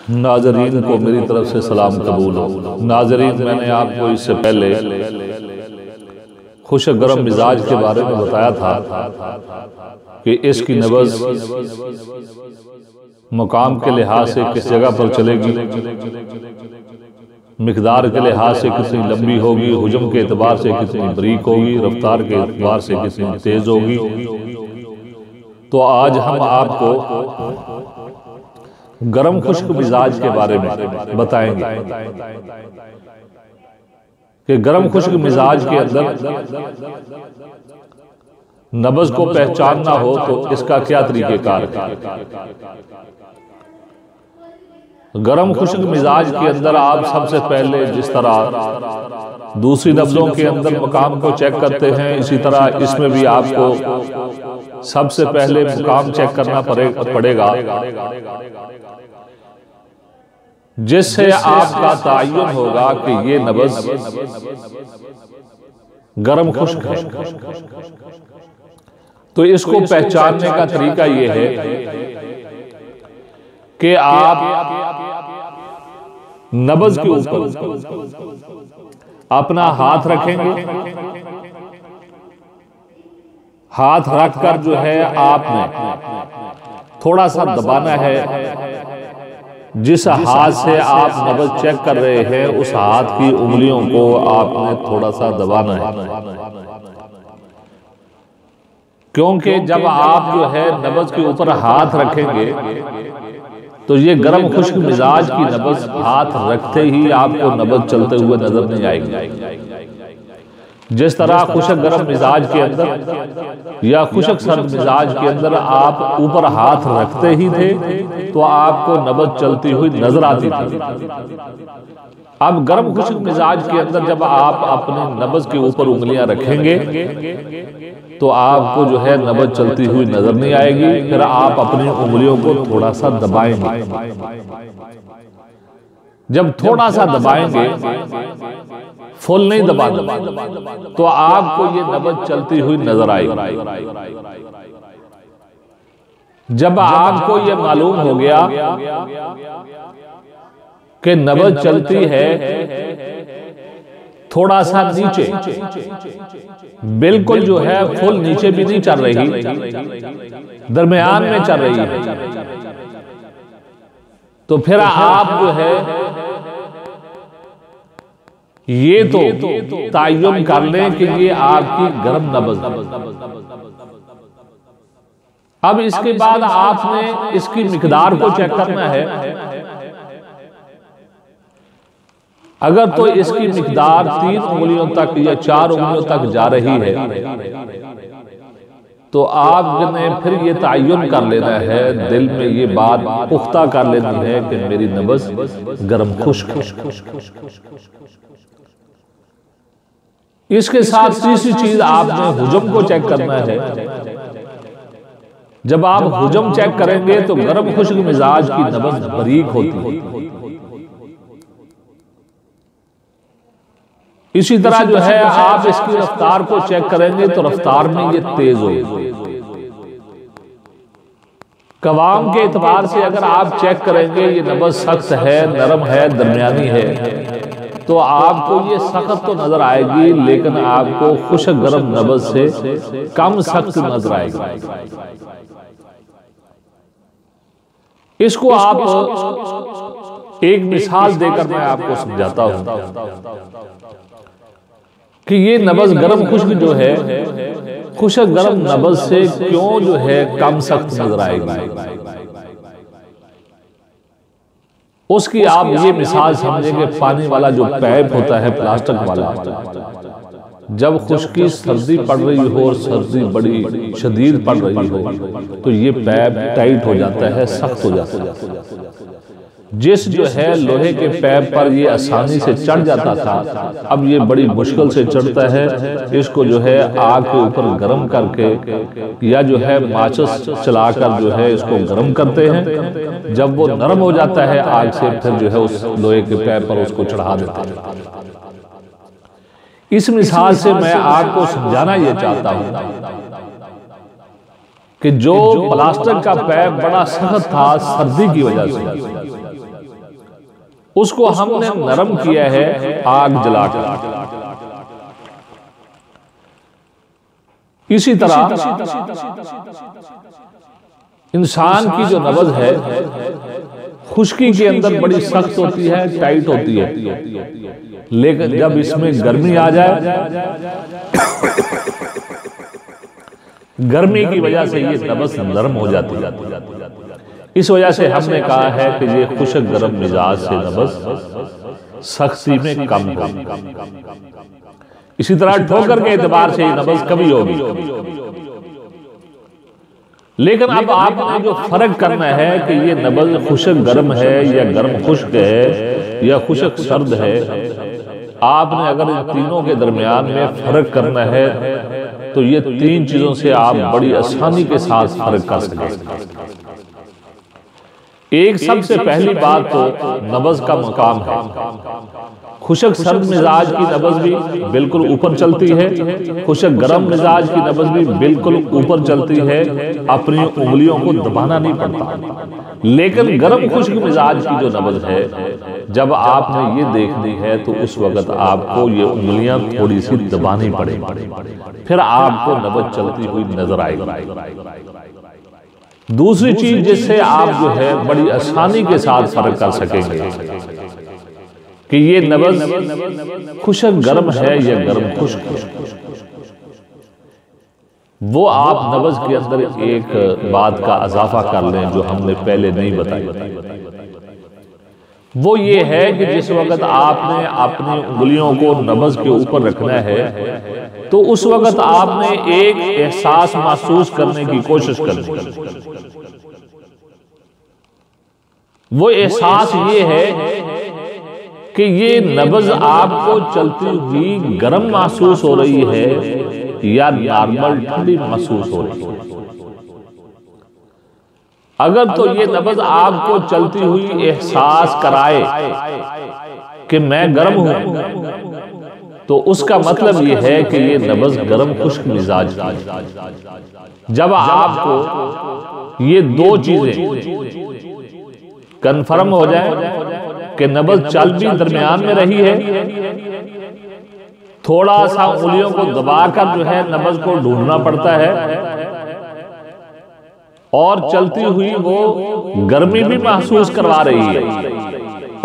नाज़रीन को मेरी तरफ से सलाम कबूल हो। नाज़रीन, मैंने आपको इससे पहले खुश गरम मिजाज के बारे में बताया था कि इसकी नब्ज़ मुकाम के लिहाज से किस जगह पर चलेगी, मिकदार के लिहाज से कितनी लंबी होगी, हुजम के एतबार से कितनी बरीक होगी, रफ्तार के एतबार से कितनी तेज होगी। तो आज हम आपको गरम खुश्क मिजाज के बारे में बताएंगे कि गरम खुश्क मिजाज के अंदर नब्ज़ को पहचानना हो तो इसका क्या तरीक़ेकार है। गरम खुश्क मिजाज के अंदर आप सबसे पहले जिस तरह दूसरी नब्ज़ों के अंदर मकाम को चेक करते हैं, इसी तरह इसमें भी आपको सबसे पहले मुकाम चेक करना पड़ेगा जिससे आपका तयन होगा कि ये नब्ज़ गरम खुश्क है। तो इसको पहचानने का तरीका ये है कि आप नब्ज़ के ऊपर अपना हाथ रखेंगे। हाथ रखकर जो है आपने थोड़ा सा दबाना है। जिस हाथ से आप नब्ज़ चेक कर रहे हैं उस हाथ की उंगलियों को आपने थोड़ा सा दबाना है, क्योंकि जब आप जो है नब्ज़ के ऊपर हाथ रखेंगे तो ये गरम खुश्क मिजाज की नब्ज़ हाथ रखते ही आपको नब्ज़ चलते हुए नजर नहीं आएगी। जिस तरह खुशक गरम मिजाज के अंदर या खुशक सर्द मिजाज के अंदर आप ऊपर हाथ रखते ही थे तो आपको नब्ज़ चलती हुई नजर आती थी। अब गरम खुशक मिजाज के अंदर जब आप अपने नब्ज़ के ऊपर उंगलियां रखेंगे तो आपको जो है नब्ज़ चलती हुई नजर नहीं आएगी। फिर आप अपनी उंगलियों को थोड़ा सा दबाएंगे। जब थोड़ा सा दबाएंगे, फुल नहीं दबाना, तो आपको ये नब्ज़ चलती हुई नजर आएगी। जब आपको ये मालूम हो गया कि नब्ज़ चलती है थोड़ा सा नीचे, बिल्कुल जो है फुल नीचे भी नहीं चल रही, दरमियान में चल रही है, तो फिर आप जो है ये तो तयन कर लें कि ये आपकी गरम नब्ज़। अब इसके बाद आपने इसकी मिकदार को चेक करना है। अगर तो इसकी मिकदार 3 उंगलियों तक या 4 उंगलियों तक जा रही है तो आपने फिर ये तयन कर लेना है, दिल में ये बात पुख्ता कर लेनी है कि मेरी नब्ज़ गरम खुश्क। इसके साथ तीसरी चीज आपने हुजम को चेक करना है। जब आप हुजम चेक करेंगे तो गरम खुश्क मिजाज की नब्ज़ बरीक होती है। इसी तरह जो है आप इसकी रफ्तार को चेक करेंगे तो रफ्तार में ये तेज होगी। कवाम के एतबार से अगर आप चेक करेंगे ये नब्ज़ सख्त है, नरम है, दरमियानी है, तो आपको ये सख्त तो नजर आएगी लेकिन आपको खुश्क गरम नब्ज़ से कम सख्त नजर आएगी। इसको आप एक मिसाल देकर मैं आपको समझाता हूं कि ये नब्ज़ गरम खुश्क जो है खुश्क गरम नब्ज़ से क्यों जो है कम सख्त नजर आएगी। उसकी आप ये मिसाल समझेंगे, पानी वाला जो पैप होता है प्लास्टिक वाला, जब खुश्की सर्दी पड़ रही हो और सर्दी बड़ी शदीद पड़ रही हो तो ये पैप टाइट हो जाता है, सख्त हो जाता है। जिस जो है लोहे के पैप पर ये आसानी से चढ़ जाता था, अब ये बड़ी मुश्किल से चढ़ता है। इसको जो है आग के ऊपर गर्म करके या जो है माचिस चलाकर जो है इसको गर्म करते हैं। जब वो नरम हो जाता है आग से, फिर जो है उस लोहे के पैप पर उसको चढ़ा देते हैं। इस मिसाल से मैं आपको समझाना यह चाहता हूं कि जो प्लास्टिक का पैप बड़ा सख्त था सर्दी की वजह से, उसको हमने नरम किया है आग जलाकर। इसी तरह इंसान की जो नब्ज है खुश्की के अंदर बड़ी सख्त होती है, टाइट होती है, लेकिन जब इसमें गर्मी आ जाए, गर्मी की वजह से ये नब्ज नरम हो जाती है। इस वजह से हमने कहा है कि ये खुश्क गर्म मिजाज से नब्ज सख्ती में कम हो। इसी तरह ठोकर के एतबार से नब्ज कभी होगी। लेकिन अब आपने जो फर्क करना है कि ये नब्ज खुश्क गर्म है या गर्म खुश्क है या खुश्क सर्द है, आपने अगर इन तीनों के दरमियान में फर्क करना है तो ये तीन चीजों से आप बड़ी आसानी के साथ फर्क कर सकते। एक सबसे पहली बात तो नब्ज का मकाम है। खुश्क सर्द मिजाज की नब्ज भी बिल्कुल ऊपर चलती है, खुश्क गर्म मिजाज की नब्ज भी बिल्कुल ऊपर चलती है, अपनी उंगलियों को दबाना नहीं पड़ता। लेकिन गर्म खुश्क मिजाज की जो नब्ज है, जब आपने ये देखनी है तो उस वक्त आपको ये उंगलियां थोड़ी सी दबानी पड़ेगी, फिर आपको नब्ज चलती हुई नजर आएगी। दूसरी चीज जिससे आप जो है बड़ी आसानी के साथ फर्क कर सकेंगे कि ये नब्ज खुश्क गर्म है या गर्म खुश्क, वो आप नब्ज के अंदर एक बात का इजाफा कर लें जो हमने पहले नहीं बताई। वो ये है कि जिस वक्त आपने अपनी उंगलियों को नब्ज के ऊपर रखना है तो उस वक्त आपने एक एहसास महसूस करने की कोशिश करनी। वो एहसास ये है कि ये नब्ज आपको चलती हुई गर्म महसूस हो रही है या नॉर्मल ठंडी महसूस हो रही है। अगर तो ये नब्ज आपको चलती हुई एहसास कराए कि मैं गर्म हूं, तो उसका मतलब ये है कि ये नब्ज गर्म खुश्क मिजाज की। जब आपको ये दो चीजें कंफर्म हो जाए कि नब्ज चल भी दरमियान में रही है, थोड़ा सा उंगलियों को दबाकर जो है नब्ज को ढूंढना पड़ता है, और चलती हुई वो गर्मी भी महसूस करवा रही है,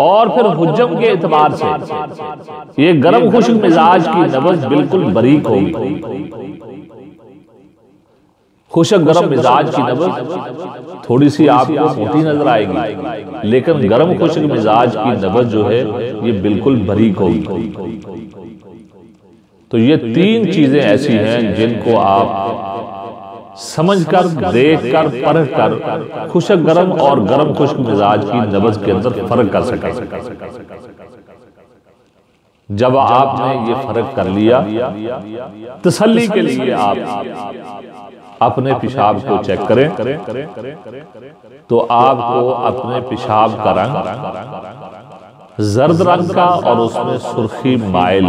और फिर हुज्जम के एतबार से ये गर्म खुश्क मिजाज की नब्ज बिल्कुल बारीक होगी। खुश्क गर्म मिजाज की नब्ज थोड़ी सी आपको मोटी नजर आएगी, लेकिन गर्म खुश्क मिजाज की नब्ज जो है ये बिल्कुल बारीक होगी। तो ये तीन चीजें ऐसी हैं जिनको आप समझकर, देखकर, परखकर खुश्क गर्म और गर्म खुश्क मिजाज की नब्ज के अंदर फर्क कर सकें। जब आपने ये फर्क कर लिया, तसल्ली के लिए आप अपने पेशाब को चेक करें तो आपको अपने पेशाब का रंग जर्द रंग का और उसमें सुर्खी माइल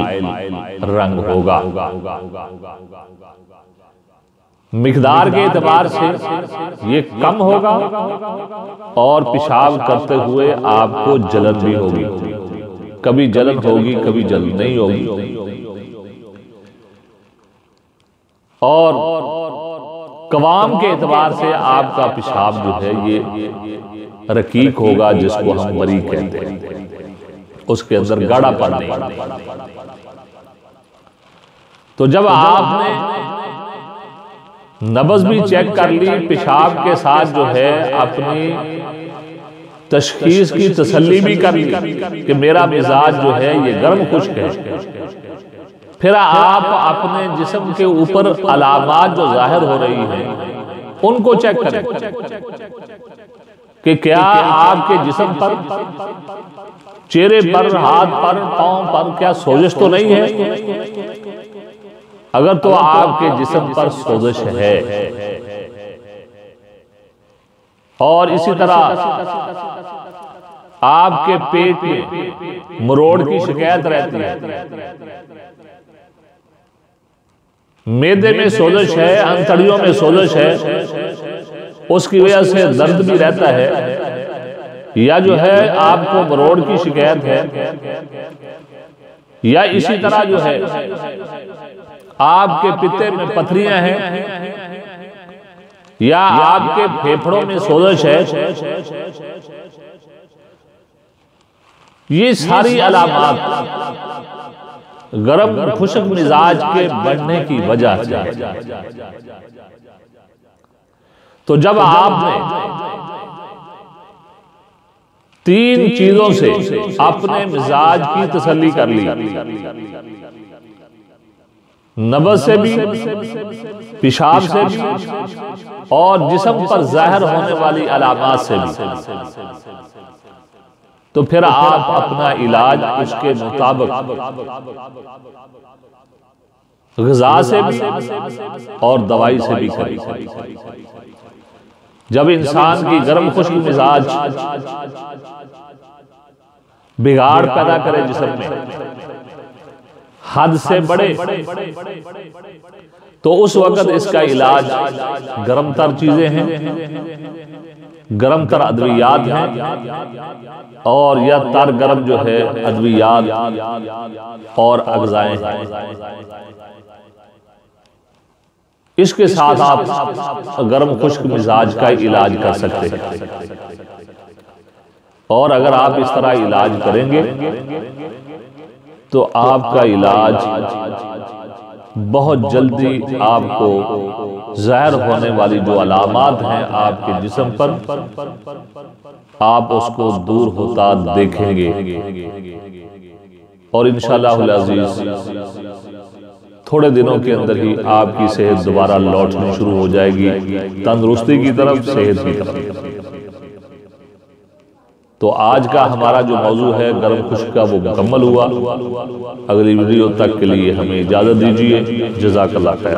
रंग होगा। मिकदार के एतबार से ये कम होगा और पेशाब करते हुए आपको जलन भी होगी, कभी जलन होगी कभी जलन नहीं होगी। और कवाम के एतबार से आपका पेशाब जो है ये रकीक होगा, जिसको हम बरीक कहते हैं, उसके अंदर गाढ़ापन नहीं। तो जब आपने नब्ज भी चेक कर ली, पेशाब के साथ जो है अपनी तशखीस की तसल्ली भी कर ली कि मेरा मिजाज जो है ये गर्म खुश्क है, फिर आप अपने जिस्म के ऊपर अलामात जो जाहिर हो रही हैं उनको चेक करें कि क्या आपके जिस्म पर, चेहरे पर, हाथ पर, पांव पर क्या सोजिश तो नहीं है। अगर तो आपके जिस्म पर सोजिश है और इसी तरह आपके पेट में मरोड़ की शिकायत रहती है, मैदे में सोजिश है, अंतड़ियों में सोजिश है, उसकी वजह से दर्द भी रहता है, या जो है आपको मरोड़ की शिकायत है, या इसी तरह जो है आपके पित्ते में पथरियां हैं, या आपके फेफड़ों में सोजश है, ये सारी अलामात गरम खुश्क मिजाज के बढ़ने की वजह से। तो जब आपने 3 चीजों से अपने मिजाज की तसल्ली कर ली, नब्ज से भी, पेशाब से भी, और जिस्म पर ज़ाहिर होने वाली अलामात से भी, तो फिर आप अपना इलाज उसके मुताबिक ग़िज़ा से भी और दवाई से भी करें। जब इंसान की गर्म खुश्क मिजाज बिगाड़ पैदा करे जिस्म में, हद से बढ़े, तो उस वक्त इसका इलाज गर्म तर चीजें हैं, गर्म तर अद्वियात हैं, और या तर गर्म जो है अद्वियात और अग़ज़ाएं हैं। इसके साथ आप गर्म खुश्क मिजाज का इलाज कर सकते हैं। और अगर आप इस तरह इलाज करेंगे तो आपका इलाज बहुत जल्दी आपको ज़ाहिर होने वाली जो अलामात हैं आपके जिस्म पर, आप उसको दूर होता देखेंगे। और इंशाअल्लाह अज़ीज़ थोड़े दिनों के अंदर ही आपकी सेहत दोबारा लौटनी शुरू हो जाएगी, तंदुरुस्ती की तरफ, सेहत की तरफ। तो आज का हमारा जो मौजू है गर्म खुश्क का, वो मुकम्मल हुआ। अगली वीडियो तक के लिए हमें इजाज़त दीजिए। जज़ाकल्लाह खैर।